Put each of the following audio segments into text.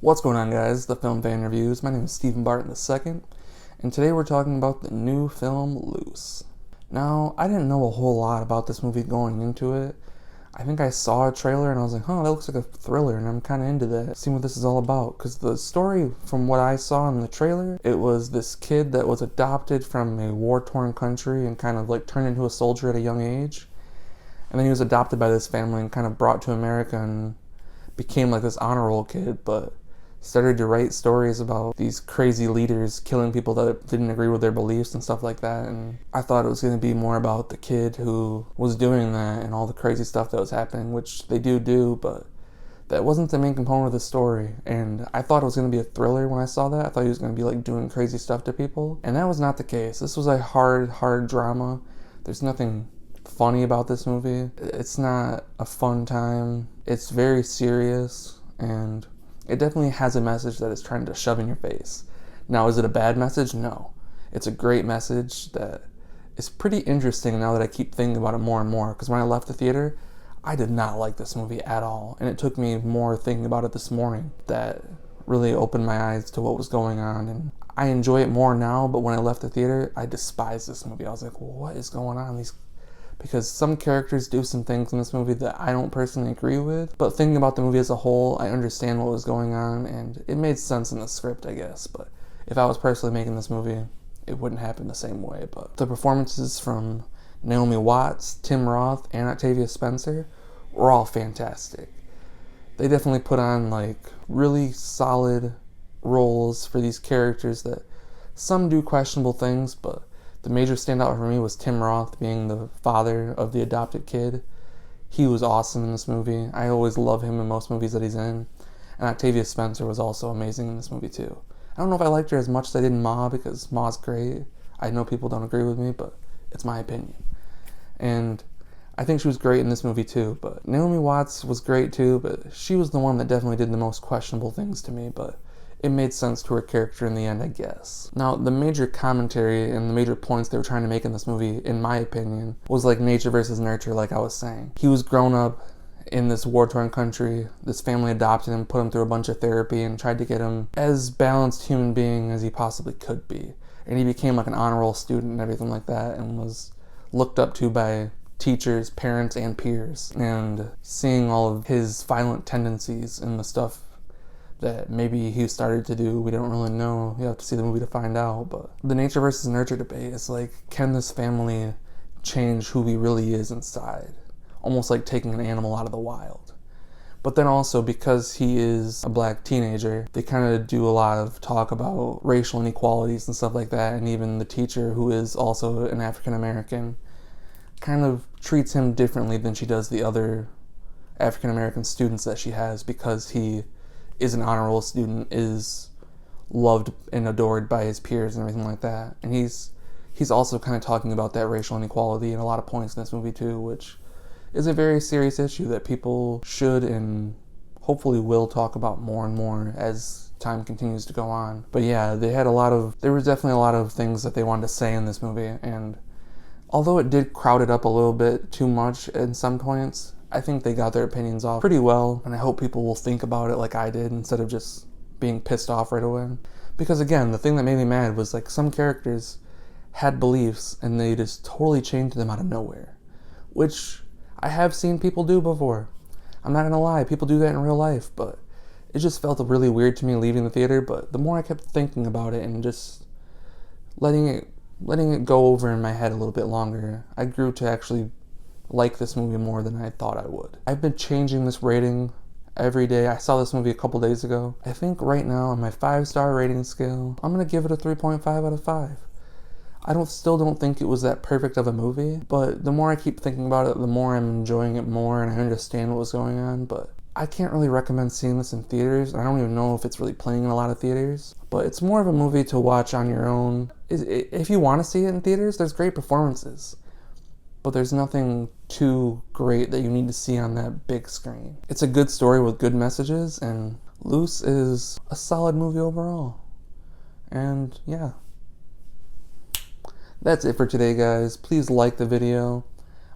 What's going on, guys? The Film Fan Reviews. My name is Stephen Barton II, and today we're talking about the new film, Luce. Now, I didn't know a whole lot about this movie going into it. I think I saw a trailer and I was like, that looks like a thriller, and I'm kind of into that, seeing what this is all about. Because the story, from what I saw in the trailer, it was this kid that was adopted from a war-torn country and kind of like turned into a soldier at a young age. And then he was adopted by this family and kind of brought to America and became like this honor roll kid, but started to write stories about these crazy leaders killing people that didn't agree with their beliefs and stuff like that. And I thought it was going to be more about the kid who was doing that and all the crazy stuff that was happening, which they do, but that wasn't the main component of the story. And I thought it was going to be a thriller when I saw that. I thought he was going to be like doing crazy stuff to people, and that was not the case. This was a hard drama. There's nothing funny about this movie. It's not a fun time. It's very serious, and it definitely has a message that it's trying to shove in your face. Now, is it a bad message? No. It's a great message that is pretty interesting now that I keep thinking about it more and more, because when I left the theater, I did not like this movie at all, and it took me more thinking about it this morning that really opened my eyes to what was going on. And I enjoy it more now, but when I left the theater, I despised this movie. I was like, what is going on? Because some characters do some things in this movie that I don't personally agree with, but thinking about the movie as a whole, I understand what was going on, and it made sense in the script, I guess. But if I was personally making this movie, it wouldn't happen the same way. But the performances from Naomi Watts, Tim Roth, and Octavia Spencer were all fantastic. They definitely put on like really solid roles for these characters that some do questionable things, but the major standout for me was Tim Roth being the father of the adopted kid. He was awesome in this movie. I always love him in most movies that he's in. And Octavia Spencer was also amazing in this movie too. I don't know if I liked her as much as I did in Ma, because Ma's great. I know people don't agree with me, but it's my opinion. And I think she was great in this movie too. But Naomi Watts was great too, but she was the one that definitely did the most questionable things to me, but it made sense to her character in the end, I guess. Now, the major commentary and the major points they were trying to make in this movie, in my opinion, was like nature versus nurture, like I was saying. He was grown up in this war-torn country. This family adopted him, put him through a bunch of therapy, and tried to get him as balanced human being as he possibly could be. And he became like an honor roll student and everything like that, and was looked up to by teachers, parents, and peers. And seeing all of his violent tendencies and the stuff that maybe he started to do, we don't really know. You have to see the movie to find out. But the nature versus nurture debate is like, can this family change who he really is inside? Almost like taking an animal out of the wild. But then also, because he is a black teenager, they kind of do a lot of talk about racial inequalities and stuff like that. And even the teacher, who is also an African American, kind of treats him differently than she does the other African American students that she has, because he is an honor roll student, is loved and adored by his peers and everything like that. And he's also kind of talking about that racial inequality in a lot of points in this movie too, which is a very serious issue that people should and hopefully will talk about more and more as time continues to go on. But yeah, there was definitely a lot of things that they wanted to say in this movie, and although it did crowd it up a little bit too much in some points, I think they got their opinions off pretty well, and I hope people will think about it like I did instead of just being pissed off right away. Because again, the thing that made me mad was like some characters had beliefs and they just totally changed them out of nowhere, which I have seen people do before. I'm not gonna lie, people do that in real life, but it just felt really weird to me leaving the theater. But the more I kept thinking about it and just letting it go over in my head a little bit longer, I grew to actually like this movie more than I thought I would. I've been changing this rating every day. I saw this movie a couple days ago. I think right now on my 5-star rating scale, I'm gonna give it a 3.5 out of 5. I still don't think it was that perfect of a movie, but the more I keep thinking about it, the more I'm enjoying it more, and I understand what was going on. But I can't really recommend seeing this in theaters. I don't even know if it's really playing in a lot of theaters, but it's more of a movie to watch on your own. If you want to see it in theaters, there's great performances, but there's nothing too great that you need to see on that big screen. It's a good story with good messages, and Luce is a solid movie overall. And yeah, that's it for today, guys. Please like the video.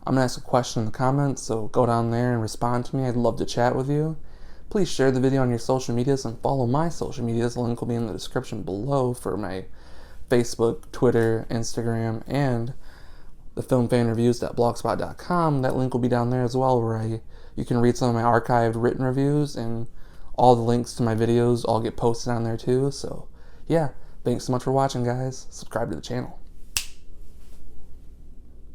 I'm gonna ask a question in the comments, so go down there and respond to me. I'd love to chat with you. Please share the video on your social medias and follow my social medias. The link will be in the description below for my Facebook, Twitter, Instagram, and the filmfanreviews.blogspot.com. That link will be down there as well, where you can read some of my archived written reviews, and all the links to my videos all get posted on there too. So yeah, thanks so much for watching, guys. Subscribe to the channel.